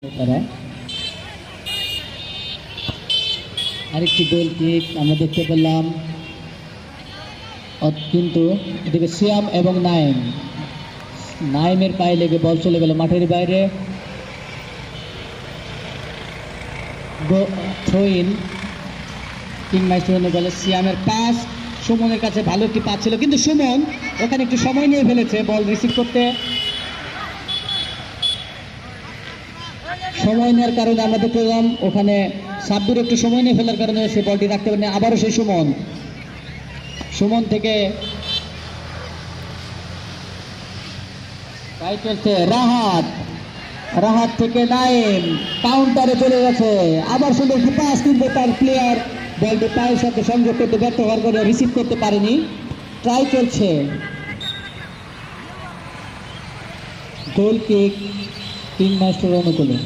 তারা আরেকটি গোল কিক আমরা দেখতে পেলাম, কিন্তু এদিকে সিয়াম এবং নাইমের পায়ে লেগে বল চলে গেল মাঠের বাইরে। থ্রোইন কিংমাইস্টার বলে সিয়ামের পাস সুমনের কাছে ভালো একটি পাস ছিল, কিন্তু সুমন ওখানে একটু সময় নিয়ে ফেলেছে বল রিসিভ করতে। সময় নেওয়ার কারণে আমরা দেখতে পেলাম ওখানে সাব্বির একটু সময় নিয়ে ফেলার কারণে সে বলটি রাখতে পারেনি। আবারও সেই সুমন থেকে রাহাত থেকে নাইম কাউন্টারে চলে গেছে, আবার সুন্দর একটি পাস, কিন্তু তার প্লেয়ার বলটি পায়ের সাথে সংযোগ করতে ব্যর্থ হওয়ার করে রিসিভ করতে পারেনি। ট্রাই চলছে, গোল কিক কিংমাস্টার অনুকূলে।